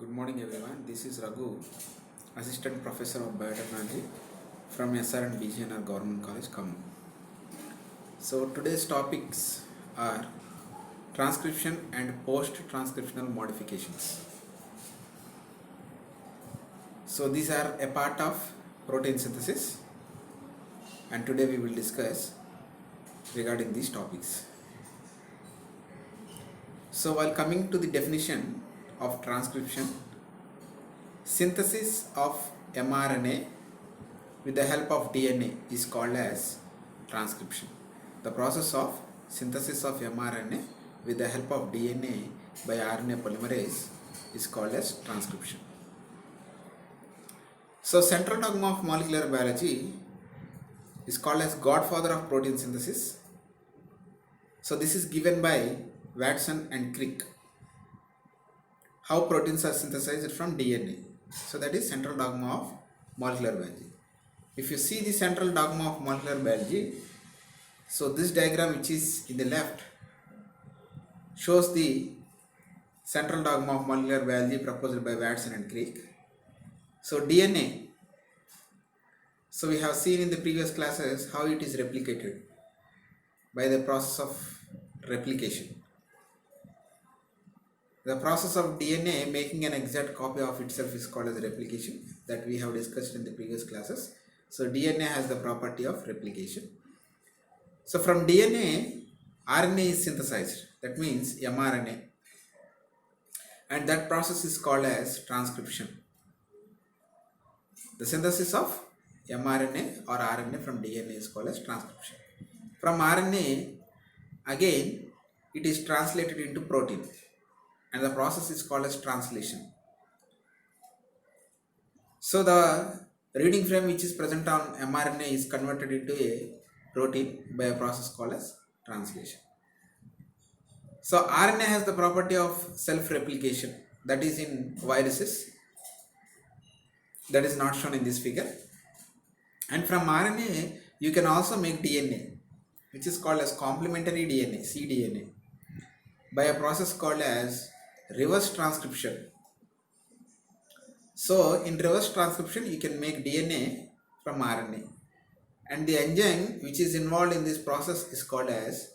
Good morning everyone. This is Raghu, Assistant Professor of Biotechnology from SRN BGNR Government College, Khammam. So today's topics are transcription and post-transcriptional modifications. So these are a part of protein synthesis, and today we will discuss regarding these topics. So while coming to the definition of transcription, synthesis of mRNA with the help of DNA is called as transcription. The process of synthesis of mRNA with the help of DNA by RNA polymerase is called as transcription. So central dogma of molecular biology is called as godfather of protein synthesis. So this is given by Watson and Crick. How proteins are synthesized from DNA. So that is central dogma of molecular biology. If you see the central dogma of molecular biology, so this diagram which is in the left shows the central dogma of molecular biology proposed by Watson and Crick. So DNA, so we have seen in the previous classes how it is replicated by the process of replication. The process of DNA making an exact copy of itself is called as replication, that we have discussed in the previous classes. So DNA has the property of replication. So from DNA, RNA is synthesized, that means mRNA, and that process is called as transcription. The synthesis of mRNA or RNA from DNA is called as transcription. From RNA, again, it is translated into protein, and the process is called as translation. So the reading frame which is present on mRNA is converted into a protein by a process called as translation. So RNA has the property of self-replication, that is in viruses, that is not shown in this figure. And from RNA you can also make DNA, which is called as complementary DNA, cDNA, by a process called as reverse transcription. So in reverse transcription you can make DNA from RNA, and the enzyme which is involved in this process is called as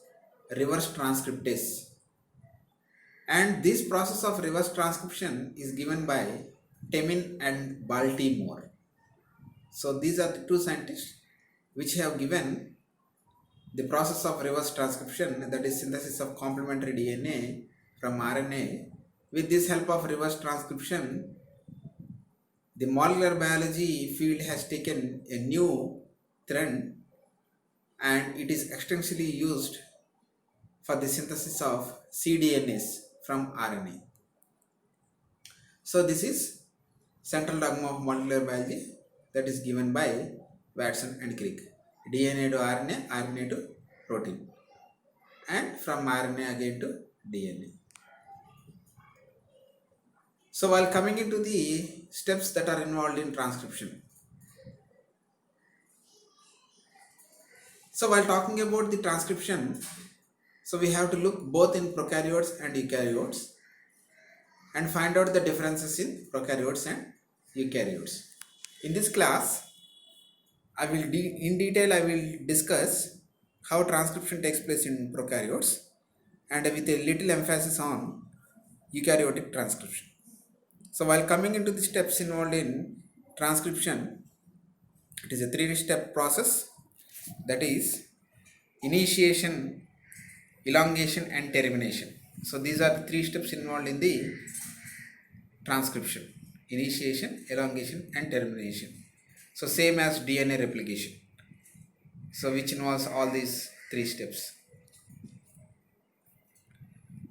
reverse transcriptase, and this process of reverse transcription is given by Temin and Baltimore. So these are the two scientists which have given the process of reverse transcription, that is synthesis of complementary DNA from RNA. With this help of reverse transcription, the molecular biology field has taken a new trend, and it is extensively used for the synthesis of cDNAs from RNA. So this is central dogma of molecular biology, that is given by Watson and Crick. DNA to RNA, RNA to protein, and from RNA again to DNA. So while coming into the steps that are involved in transcription. So while talking about the transcription, so we have to look both in prokaryotes and eukaryotes and find out the differences in prokaryotes and eukaryotes. In this class, I will in detail I will discuss how transcription takes place in prokaryotes, and with a little emphasis on eukaryotic transcription. So while coming into the steps involved in transcription, it is a three-step process, that is initiation, elongation and termination. So these are the three steps involved in the transcription: initiation, elongation and termination. So same as DNA replication, so which involves all these three steps.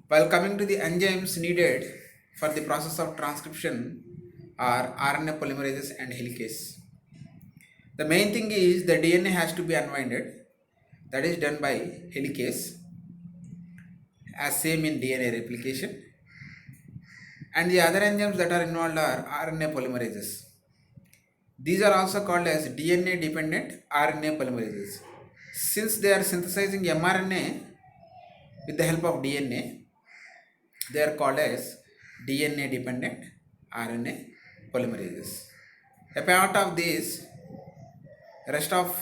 While coming to the enzymes needed for the process of transcription are RNA polymerases and helicase. The main thing is the DNA has to be unwinded, that is done by helicase, as same in DNA replication. And the other enzymes that are involved are RNA polymerases. These are also called as DNA dependent RNA polymerases. Since they are synthesizing mRNA with the help of DNA, they are called as DNA dependent RNA polymerases. A part of this, rest of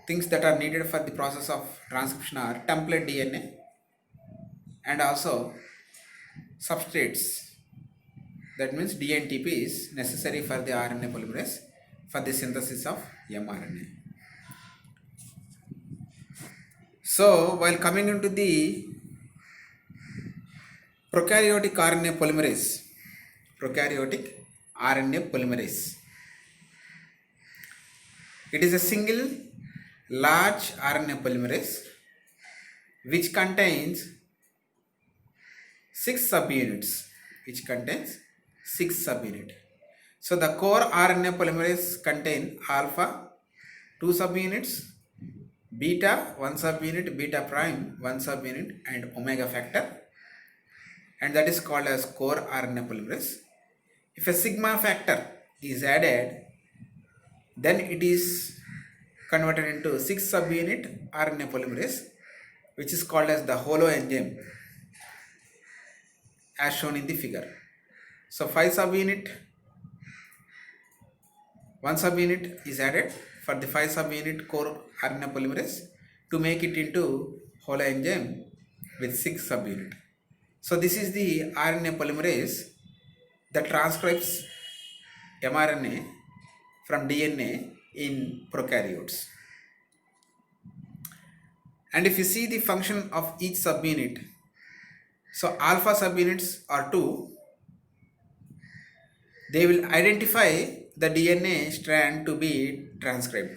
things that are needed for the process of transcription are template DNA and also substrates. That means DNTP is necessary for the RNA polymerase for the synthesis of mRNA. So while coming into the prokaryotic RNA polymerase, it is a single large RNA polymerase which contains 6 subunits. So the core RNA polymerase contain alpha 2 subunits, beta 1 subunit, beta prime 1 subunit, and omega factor, and that is called as core RNA polymerase. If a sigma factor is added, then it is converted into 6 subunit RNA polymerase, which is called as the holoenzyme, as shown in the figure. So 5 subunit, 1 subunit is added for the 5 subunit core RNA polymerase to make it into holoenzyme with 6 subunit. So this is the RNA polymerase that transcribes mRNA from DNA in prokaryotes. And if you see the function of each subunit, so alpha subunits are 2. They will identify the DNA strand to be transcribed.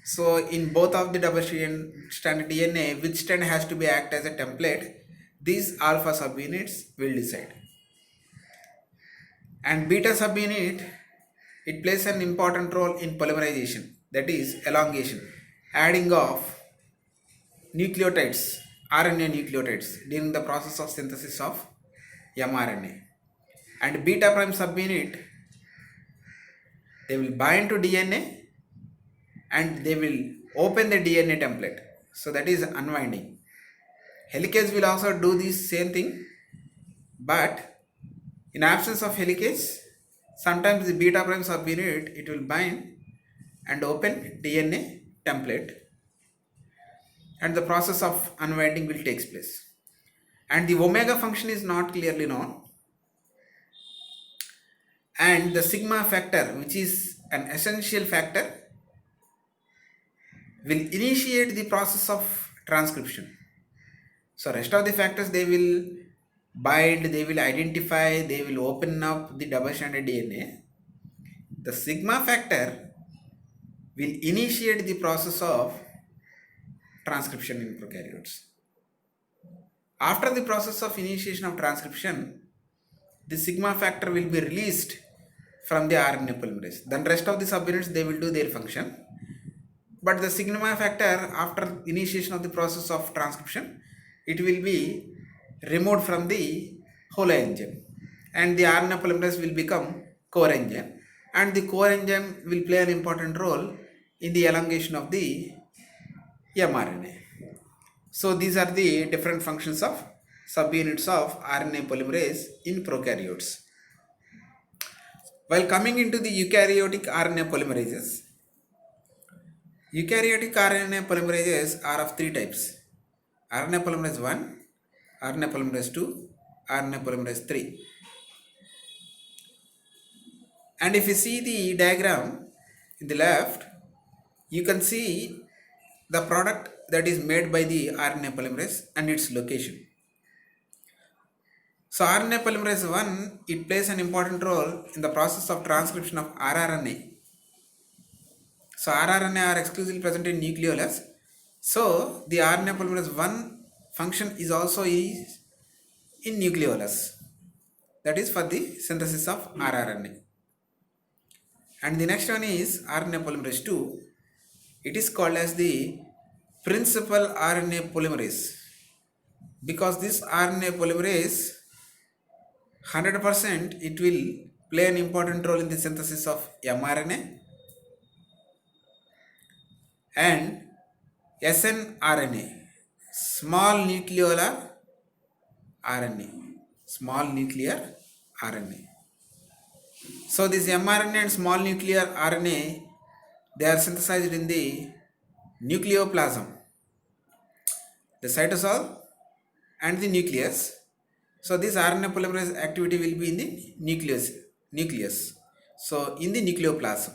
So in both of the double-stranded DNA, which strand has to be act as a template, these alpha subunits will decide. And beta subunit, it plays an important role in polymerization, that is elongation, adding of nucleotides, RNA nucleotides during the process of synthesis of mRNA. And beta prime subunit, they will bind to DNA and they will open the DNA template. So that is unwinding. Helicase will also do this same thing, but in absence of helicase, sometimes the beta prime subunit, it will bind and open DNA template, and the process of unwinding will take place. And the omega function is not clearly known. And the sigma factor, which is an essential factor, will initiate the process of transcription. So rest of the factors, they will bind, they will identify, they will open up the double-stranded DNA. The sigma factor will initiate the process of transcription in prokaryotes. After the process of initiation of transcription, the sigma factor will be released from the RNA polymerase. Then rest of the subunits, they will do their function. But the sigma factor, after initiation of the process of transcription, it will be removed from the holoenzyme, and the RNA polymerase will become core enzyme, and the core enzyme will play an important role in the elongation of the mRNA. So these are the different functions of subunits of RNA polymerase in prokaryotes. While coming into the eukaryotic RNA polymerases, eukaryotic RNA polymerases are of 3 types: RNA polymerase 1, RNA polymerase 2, RNA polymerase 3. And if you see the diagram in the left, you can see the product that is made by the RNA polymerase and its location. So RNA polymerase 1, it plays an important role in the process of transcription of rRNA. So rRNA are exclusively present in nucleolus. So the RNA polymerase 1 function is also in nucleolus, that is for the synthesis of rRNA. And the next one is RNA polymerase 2. It is called as the principal RNA polymerase, because this RNA polymerase 100% it will play an important role in the synthesis of mRNA and snRNA, small nuclear RNA. So this mRNA and small nuclear RNA, they are synthesized in the nucleoplasm, the cytosol and the nucleus. So this RNA polymerase activity will be in the nucleus. So in the nucleoplasm,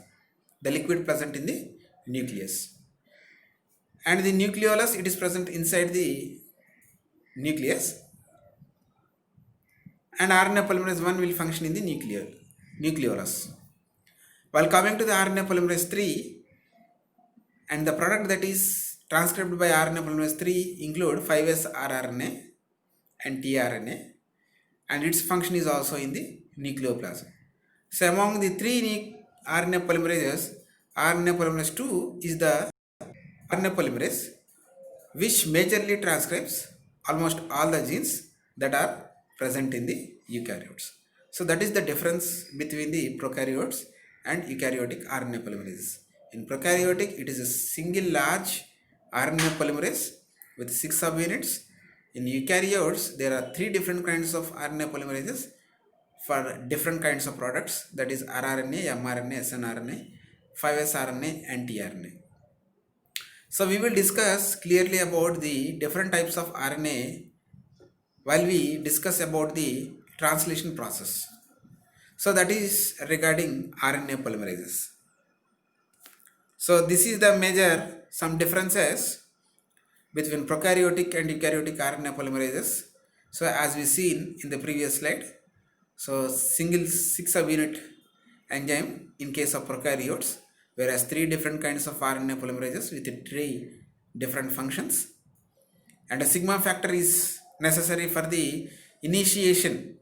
the liquid present in the nucleus. And the nucleolus, it is present inside the nucleus. And RNA polymerase 1 will function in the nucleolus. While coming to the RNA polymerase 3, and the product that is transcribed by RNA polymerase 3 include 5S rRNA and tRNA, and its function is also in the nucleoplasm. So among the three RNA polymerases, RNA polymerase 2 is the RNA polymerase which majorly transcribes almost all the genes that are present in the eukaryotes. So that is the difference between the prokaryotes and eukaryotic RNA polymerases. In prokaryotic, it is a single large RNA polymerase with 6 subunits. In eukaryotes, there are 3 different kinds of RNA polymerases for different kinds of products, that is rRNA, mRNA, snRNA, 5S RNA and tRNA. So we will discuss clearly about the different types of RNA while we discuss about the translation process. So that is regarding RNA polymerases. So this is the major some differences between prokaryotic and eukaryotic RNA polymerases. So as we seen in the previous slide, so single 6 subunit enzyme in case of prokaryotes, whereas 3 different kinds of RNA polymerases with 3 different functions, and a sigma factor is necessary for the initiation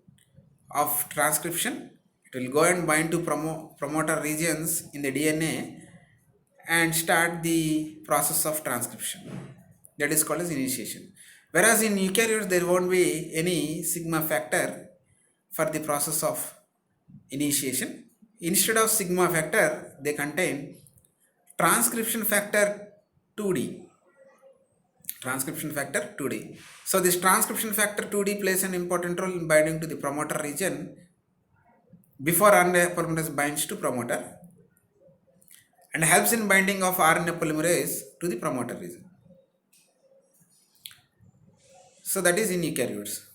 of transcription. It will go and bind to promoter regions in the DNA and start the process of transcription. That is called as initiation. Whereas in eukaryotes, there won't be any sigma factor for the process of initiation. Instead of sigma factor, they contain transcription factor 2D. Transcription factor 2D. So this transcription factor 2D plays an important role in binding to the promoter region before RNA polymerase binds to promoter, and helps in binding of RNA polymerase to the promoter region. So that is in eukaryotes.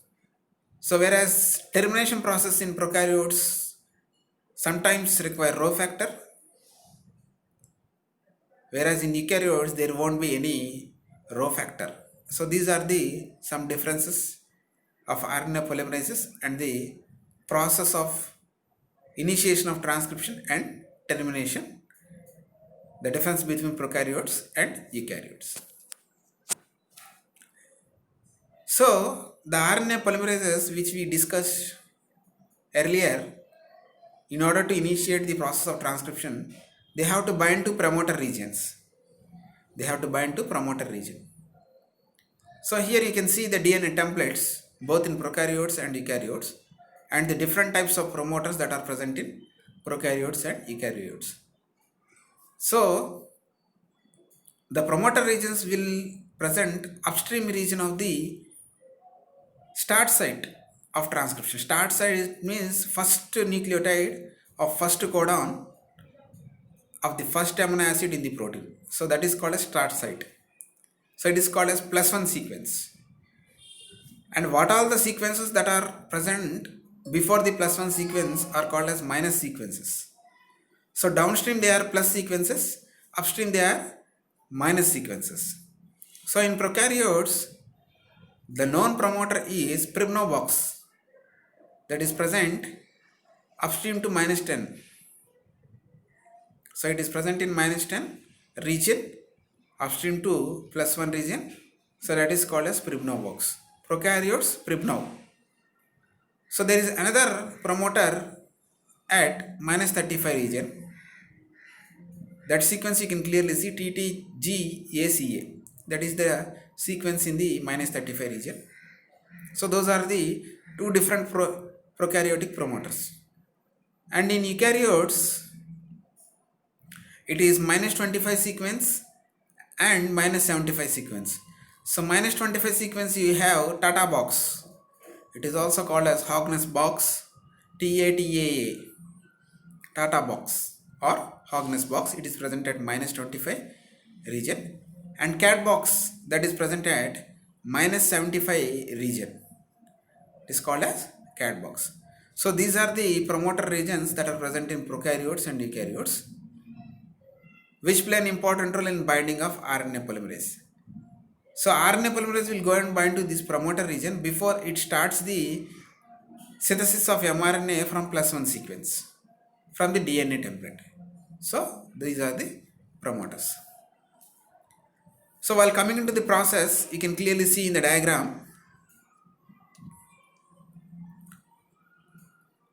So whereas termination process in prokaryotes sometimes require Rho factor, whereas in eukaryotes there won't be any Rho factor. So these are the some differences of RNA polymerases and the process of initiation of transcription and termination, the difference between prokaryotes and eukaryotes. So the RNA polymerases which we discussed earlier, in order to initiate the process of transcription, they have to bind to promoter regions. They have to bind to promoter region. So here you can see the DNA templates both in prokaryotes and eukaryotes, and the different types of promoters that are present in prokaryotes and eukaryotes. So the promoter regions will present upstream region of the start site of transcription. Start site means first nucleotide of first codon of the first amino acid in the protein. So that is called as start site. So it is called as +1 sequence. And what all the sequences that are present before the +1 sequence are called as minus sequences. So downstream they are plus sequences, upstream they are minus sequences. So in prokaryotes, the known promoter is Pribnow box, that is present upstream to -10. So it is present in -10 region upstream to +1 region. So that is called as Pribnow box. Prokaryotes, Pribnow. So there is another promoter at -35 region. That sequence you can clearly see TTGACA. That is the sequence in the -35 region. So those are the two different prokaryotic promoters. And in eukaryotes, it is -25 sequence and -75 sequence. So -25 sequence you have Tata box. It is also called as Hogness box, TATAA. Tata box or Hogness box, it is present at minus 25 region, and cat box that is present at minus 75 region. It is called as cat box. So these are the promoter regions that are present in prokaryotes and eukaryotes, which play an important role in binding of RNA polymerase. So RNA polymerase will go and bind to this promoter region before it starts the synthesis of mRNA from +1 sequence from the DNA template. So these are the promoters. So while coming into the process, you can clearly see in the diagram.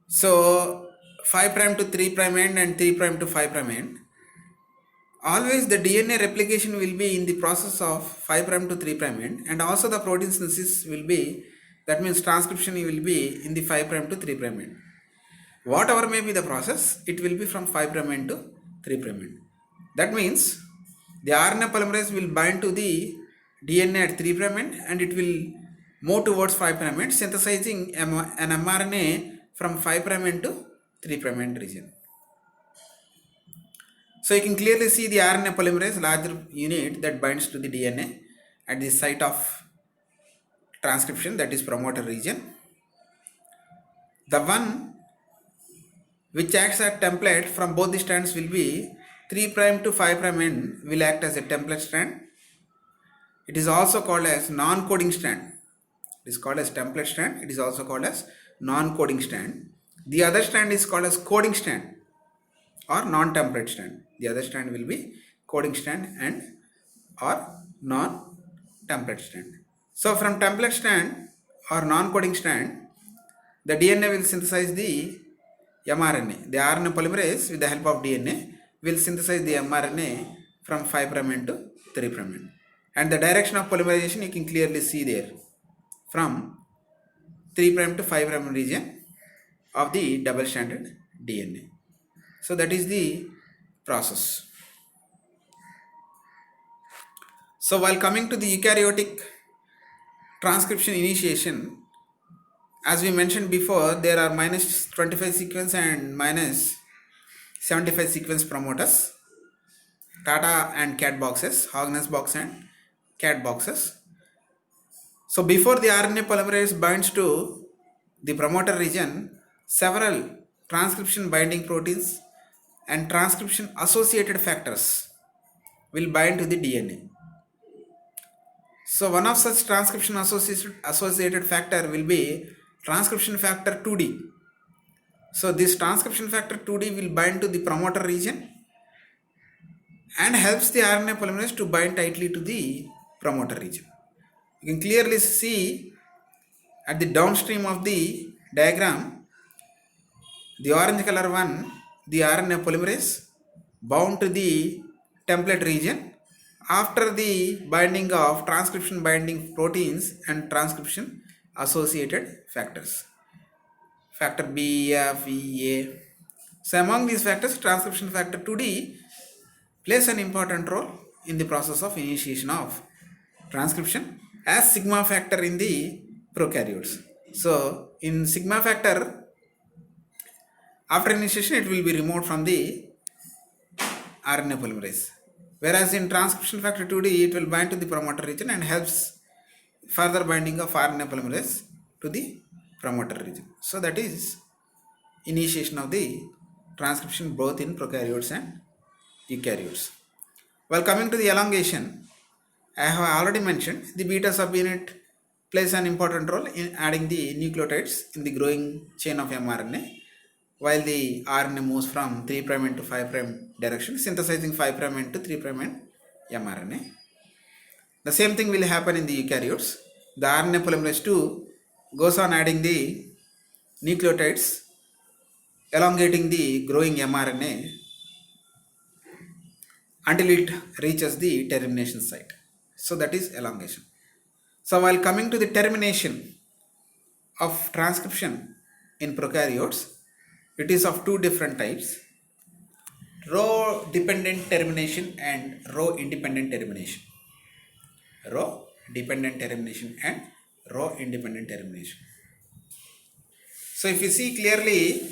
So 5 prime to 3 prime end and 3 prime to 5 prime end. Always the DNA replication will be in the process of 5 prime to 3 prime end, and also the protein synthesis will be, that means transcription will be in the 5 prime to 3 prime end. Whatever may be the process, it will be from 5 prime end to 3 prime end. That means the RNA polymerase will bind to the DNA at 3 prime end and it will move towards 5 prime end, synthesizing an mRNA from 5 prime end to 3 prime end region. So you can clearly see the RNA polymerase larger unit that binds to the DNA at the site of transcription, that is promoter region. The one which acts as template from both the strands will be 3 prime to 5 prime end will act as a template strand. It is also called as non-coding strand. It is called as template strand. It is also called as non-coding strand. The other strand is called as coding strand or non-template strand. The other strand will be coding strand and or non-template strand. So from template strand or non-coding strand, the DNA will synthesize the mRNA. The RNA polymerase with the help of DNA will synthesize the mRNA from 5 prime end to 3 prime end. And the direction of polymerization you can clearly see there from 3 prime to 5 prime region of the double stranded DNA. So that is the process. So while coming to the eukaryotic transcription initiation, as we mentioned before, there are minus 25 sequence and minus 75 sequence promoters, Tata and cat boxes, Hogness box and cat boxes. So before the RNA polymerase binds to the promoter region, several transcription binding proteins and transcription associated factors will bind to the DNA. So one of such transcription associated factor will be transcription factor 2D. So this transcription factor 2D will bind to the promoter region and helps the RNA polymerase to bind tightly to the promoter region. You can clearly see at the downstream of the diagram, the orange color one, the RNA polymerase bound to the template region after the binding of transcription binding proteins and transcription associated factors. Factor B, F, E, A. So among these factors, transcription factor 2D plays an important role in the process of initiation of transcription as sigma factor in the prokaryotes. So in sigma factor, after initiation it will be removed from the RNA polymerase. Whereas in transcription factor 2D, it will bind to the promoter region and helps further binding of RNA polymerase to the promoter region. So that is initiation of the transcription both in prokaryotes and eukaryotes. While coming to the elongation, I have already mentioned the beta subunit plays an important role in adding the nucleotides in the growing chain of mRNA, while the RNA moves from 3' to 5' direction, synthesizing 5' to 3' mRNA. The same thing will happen in the eukaryotes. The RNA polymerase 2 goes on adding the nucleotides, elongating the growing mRNA until it reaches the termination site. So that is elongation. So while coming to the termination of transcription in prokaryotes, it is of two different types: row dependent termination and row independent termination. Row dependent termination and row independent termination. So if you see clearly,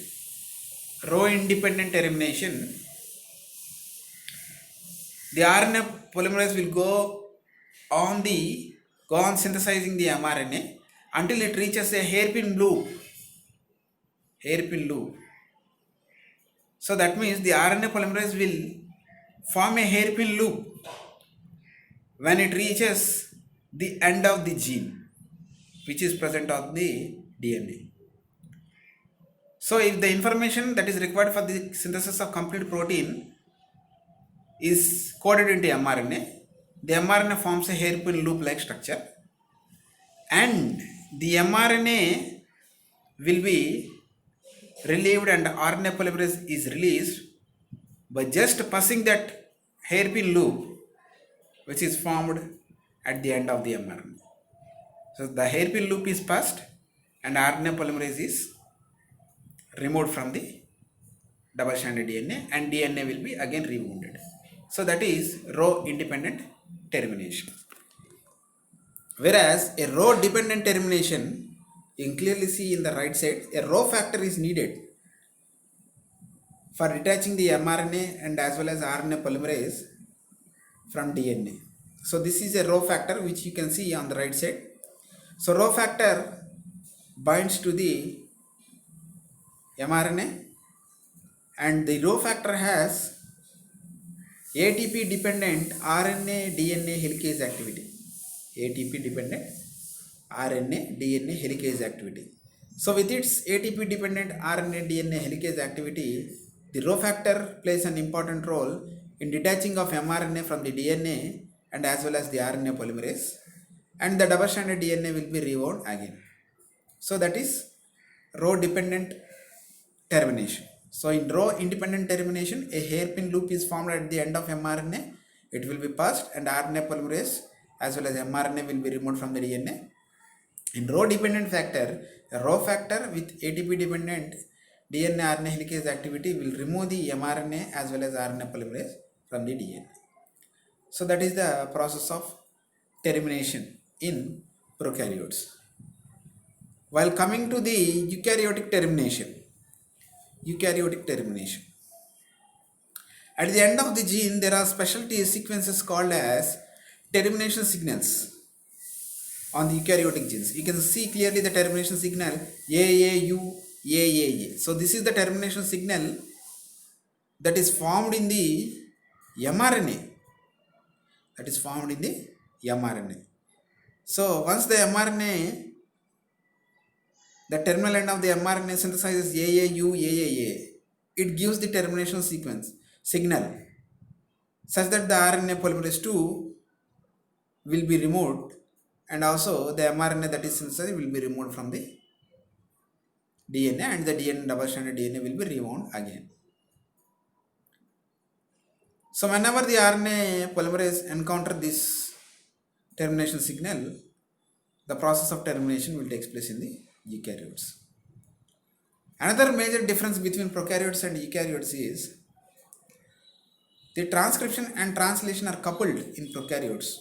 row independent termination, the RNA polymerase will go on synthesizing the mRNA until it reaches a hairpin loop. So that means the RNA polymerase will form a hairpin loop when it reaches the end of the gene which is present on the DNA. So if the information that is required for the synthesis of complete protein is coded into mRNA, the mRNA forms a hairpin loop like structure, and the mRNA will be relieved and RNA polymerase is released by just passing that hairpin loop which is formed at the end of the mRNA. So the hairpin loop is passed and RNA polymerase is removed from the double-stranded DNA and DNA will be again rewounded. So that is row independent termination. Whereas a row dependent termination, you can clearly see in the right side, a row factor is needed for detaching the mRNA and as well as RNA polymerase from DNA. So this is a row factor which you can see on the right side. So row factor binds to the mRNA and the row factor has ATP dependent RNA DNA helicase activity. ATP dependent RNA DNA helicase activity. So with its ATP dependent RNA DNA helicase activity, the row factor plays an important role in detaching of mRNA from the DNA and as well as the RNA polymerase, and the double-stranded DNA will be rewound again. So that is row dependent termination. So in row independent termination, a hairpin loop is formed at the end of mRNA. It will be passed and RNA polymerase as well as mRNA will be removed from the DNA. In row dependent factor, a row factor with ATP dependent DNA RNA helicase activity will remove the mRNA as well as RNA polymerase from the DNA. So that is the process of termination in prokaryotes. While coming to the eukaryotic termination, at the end of the gene there are specialty sequences called as termination signals on the eukaryotic genes. You can see clearly the termination signal AAU, AAA. So this is the termination signal that is formed in the mRNA. So once the mRNA, the terminal end of the mRNA synthesizes AAU, AAA, it gives the termination signal such that the RNA polymerase 2 will be removed and also the mRNA that is synthesized will be removed from the DNA and the DNA double-stranded DNA will be rewound again. So whenever the RNA polymerase encounter this termination signal, the process of termination will take place in the eukaryotes. Another major difference between prokaryotes and eukaryotes is the transcription and translation are coupled in prokaryotes.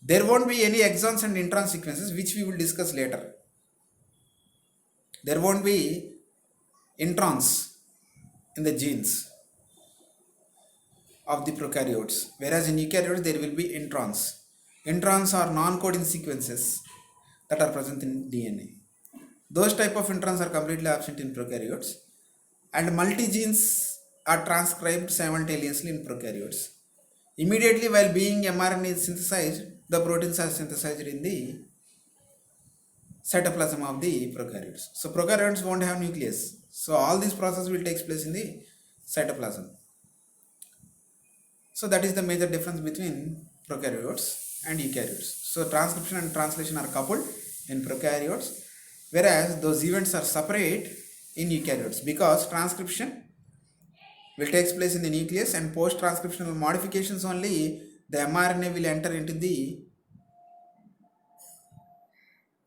There won't be any exons and intron sequences, which we will discuss later. There won't be introns in the genes of the prokaryotes, whereas in eukaryotes there will be introns. Introns are non-coding sequences that are present in DNA. Those type of introns are completely absent in prokaryotes, and multi-genes are transcribed simultaneously in prokaryotes. Immediately while being mRNA is synthesized, the proteins are synthesized in the cytoplasm of the prokaryotes. So prokaryotes won't have nucleus. So all these processes will take place in the cytoplasm. So that is the major difference between prokaryotes and eukaryotes. So transcription and translation are coupled in prokaryotes, whereas those events are separate in eukaryotes, because transcription will take place in the nucleus and post-transcriptional modifications only the mRNA will enter into the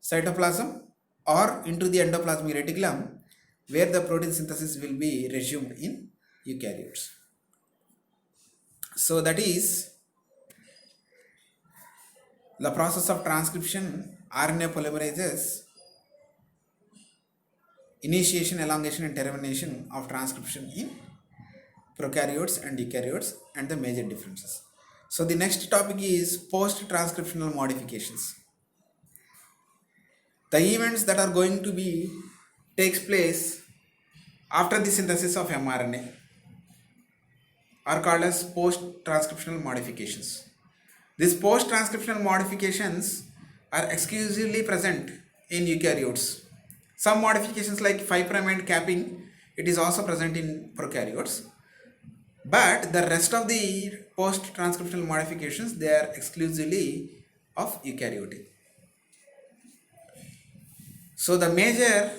cytoplasm or into the endoplasmic reticulum, where the protein synthesis will be resumed in eukaryotes. So that is the process of transcription RNA polymerases initiation, elongation and termination of transcription in prokaryotes and eukaryotes and the major differences. So the next topic is post-transcriptional modifications. The events that are going to be takes place after the synthesis of mRNA are called as post-transcriptional modifications. These post-transcriptional modifications are exclusively present in eukaryotes. Some modifications like 5' end capping, it is also present in prokaryotes. But the rest of the post-transcriptional modifications, they are exclusively of eukaryotic. So the major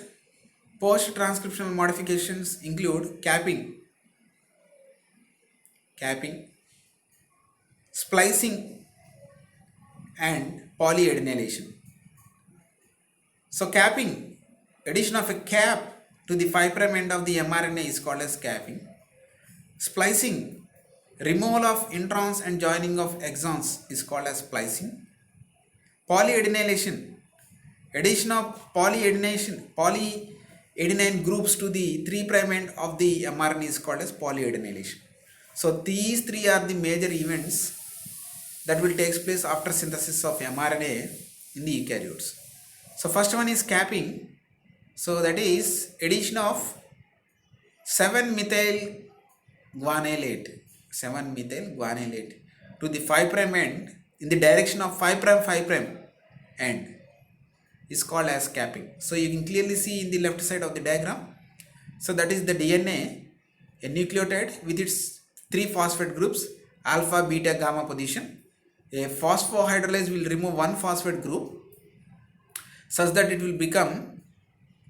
post-transcriptional modifications include capping, splicing and polyadenylation. So capping, addition of a cap to the 5' end of the mRNA is called as capping. Splicing, removal of introns and joining of exons is called as splicing. Polyadenylation, addition of polyadenine groups to the 3' end of the mRNA is called as polyadenylation. So these three are the major events that will take place after synthesis of mRNA in the eukaryotes. So first one is capping. So that is addition of 7-methyl guanylate to the 5' end in the direction of 5' end is called as capping. So you can clearly see in the left side of the diagram. So that is the DNA, a nucleotide with its 3 phosphate groups, alpha, beta, gamma position. A phosphohydrolase will remove 1 phosphate group such that it will become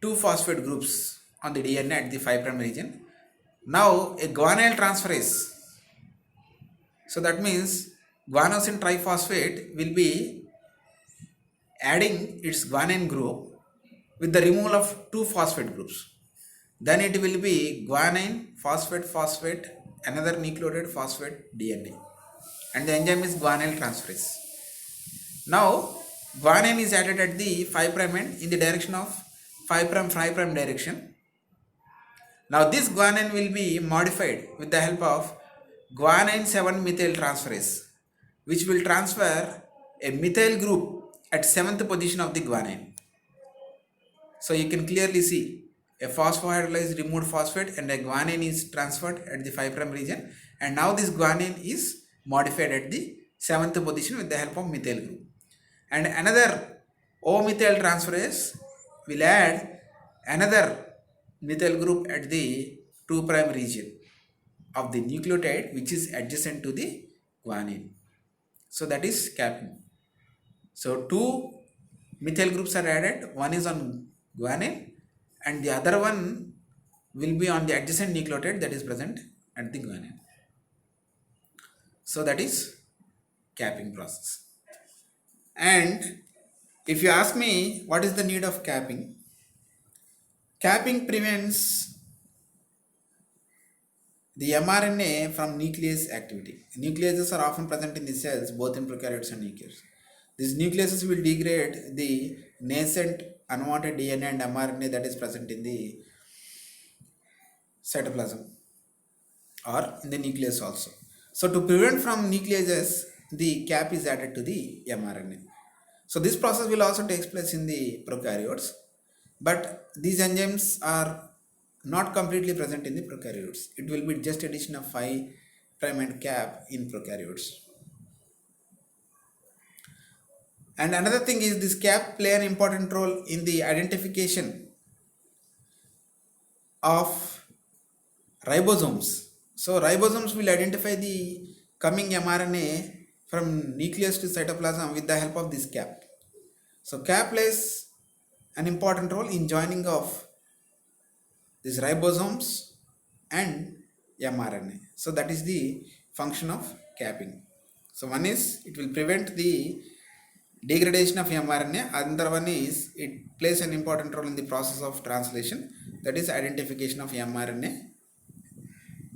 2 phosphate groups on the DNA at the 5' region. Now a guanyl transferase, so that means guanosine triphosphate will be adding its guanine group with the removal of 2 phosphate groups. Then it will be guanine, phosphate, another nucleotide phosphate DNA, and the enzyme is guanyl transferase. Now guanine is added at the 5' end in the direction of 5' direction. Now this guanine will be modified with the help of guanine 7-methyl transferase, which will transfer a methyl group at 7th position of the guanine. So you can clearly see a phosphohydrolase removed phosphate and a guanine is transferred at the 5' region, and now this guanine is modified at the 7th position with the help of methyl group. And another O-methyl transferase will add another methyl group at the 2' region of the nucleotide which is adjacent to the guanine. So that is capping. So 2 methyl groups are added, one is on guanine and the other one will be on the adjacent nucleotide that is present at the guanine. So that is capping process. And if you ask me what is the need of capping, capping prevents the mRNA from nuclease activity. Nucleases are often present in the cells both in prokaryotes and eukaryotes. These nucleases will degrade the nascent unwanted DNA and mRNA that is present in the cytoplasm or in the nucleus also. So to prevent from nucleases, the cap is added to the mRNA. So this process will also take place in the prokaryotes, but these enzymes are not completely present in the prokaryotes. It will be just addition of 5' end cap in prokaryotes. And another thing is this cap play an important role in the identification of ribosomes. So ribosomes will identify the coming mRNA from nucleus to cytoplasm with the help of this cap. So cap plays an important role in joining of these ribosomes and mRNA. So that is the function of capping. So one is it will prevent the degradation of mRNA, another one is it plays an important role in the process of translation, that is identification of mRNA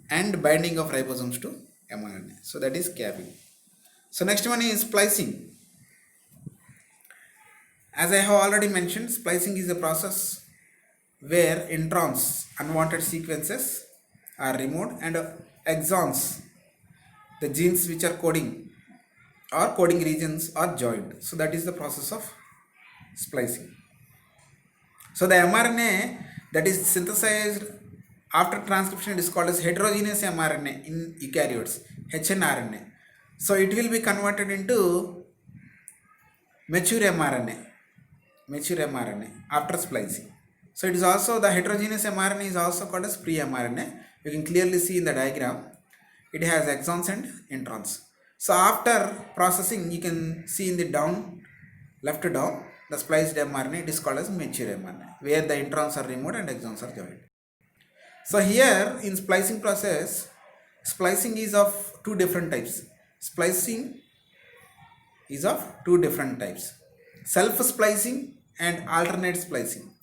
and binding of ribosomes to mRNA. So that is capping. So next one is splicing. As I have already mentioned, splicing is a process where introns, unwanted sequences, are removed and exons, the genes which are coding or coding regions, are joined. So that is the process of splicing. So the mRNA that is synthesized after transcription is called as heterogeneous mRNA in eukaryotes, hnRNA. So it will be converted into mature mRNA after splicing. So it is also, the heterogeneous mRNA is also called as pre-mRNA. You can clearly see in the diagram, it has exons and introns. So after processing, you can see in the down, left to down, the spliced mRNA, it is called as mature mRNA, where the introns are removed and exons are joined. So here in splicing process, splicing is of two different types. Splicing is of two different types: self-splicing and alternate splicing.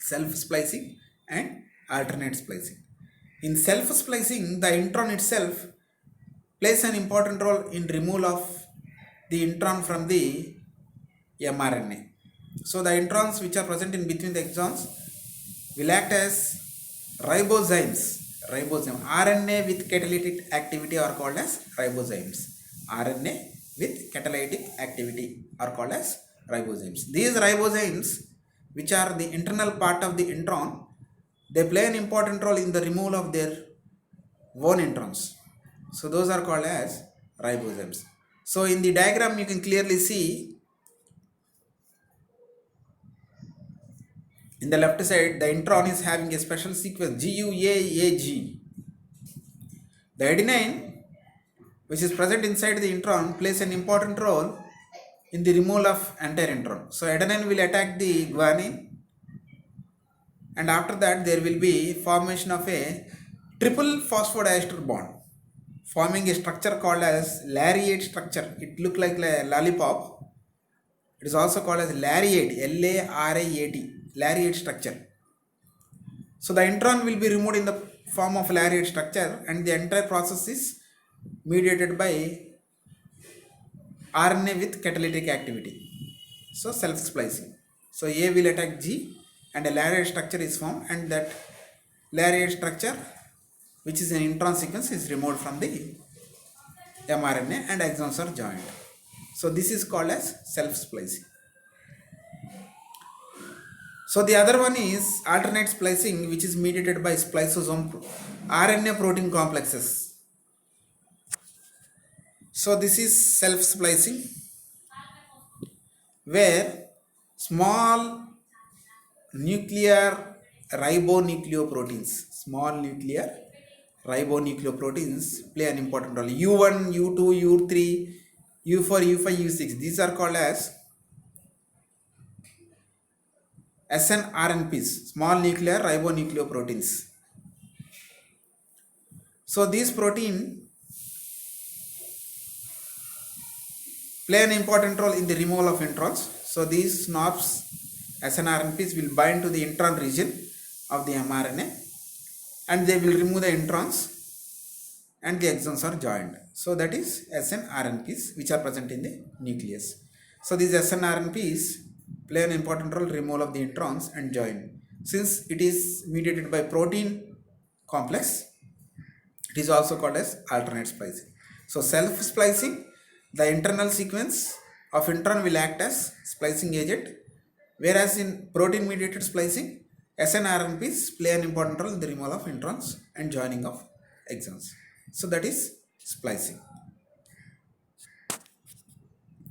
Self-splicing and alternate splicing. In self-splicing, the intron itself plays an important role in removal of the intron from the mRNA. So the introns which are present in between the exons will act as ribozymes. RNA with catalytic activity are called as ribozymes. RNA with catalytic activity are called as ribozymes. These ribozymes, which are the internal part of the intron, they play an important role in the removal of their own introns. So those are called as ribozymes. So in the diagram you can clearly see, in the left side, the intron is having a special sequence GUAAG. The adenine, which is present inside the intron, plays an important role in the removal of entire intron. So adenine will attack the guanine, and after that there will be formation of a triple phosphodiester bond, forming a structure called as lariate structure. It looks like a lollipop. It is also called as lariate, LARIATE, lariate structure. So the intron will be removed in the form of lariate structure, and the entire process is mediated by RNA with catalytic activity. So self-splicing. So A will attack G and a lariate structure is formed, and that lariate structure, which is an intron sequence, is removed from the mRNA and exons are joined. So this is called as self-splicing. So the other one is alternate splicing, which is mediated by spliceosome RNA protein complexes. So this is self-splicing, where small nuclear ribonucleoproteins play an important role. U1, U2, U3, U4, U5, U6. These are called as snRNPs, small nuclear ribonucleoproteins. So these protein play an important role in the removal of introns. So these SNOPs, snRNPs, will bind to the intron region of the mRNA, and they will remove the introns and the exons are joined. So that is snRNPs, which are present in the nucleus. So these snRNPs play an important role in removal of the introns and join. Since it is mediated by protein complex, it is also called as alternate splicing. So self-splicing, the internal sequence of intron will act as splicing agent, whereas in protein mediated splicing, snRNPs play an important role in the removal of introns and joining of exons. So that is splicing.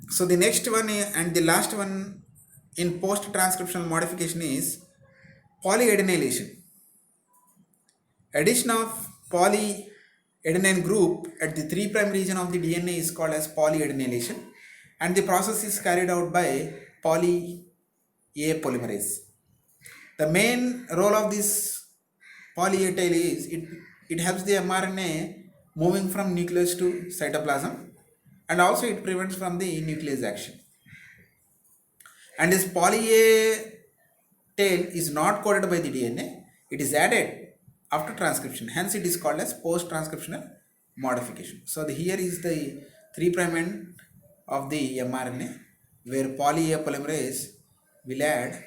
So the next one and the last one in post-transcriptional modification is polyadenylation. Addition of polyadenine group at the 3' region of the DNA is called as polyadenylation, and the process is carried out by poly A polymerase. The main role of this polyadenylation is it helps the mRNA moving from nucleus to cytoplasm, and also it prevents from the nuclease action. And this poly A tail is not coded by the DNA, it is added after transcription, hence it is called as post-transcriptional modification. So here is the 3' end of the mRNA, where poly A polymerase will add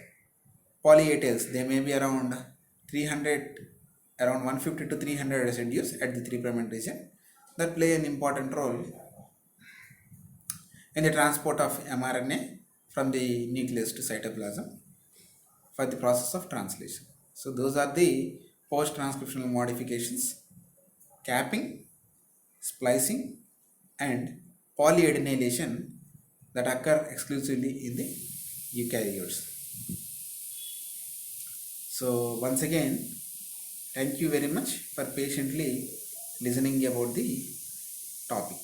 poly A tails. They may be around 300, around 150 to 300 residues at the 3' region that play an important role in the transport of mRNA from the nucleus to cytoplasm for the process of translation. So those are the post-transcriptional modifications: capping, splicing, and polyadenylation that occur exclusively in the eukaryotes. So once again, thank you very much for patiently listening about the topic.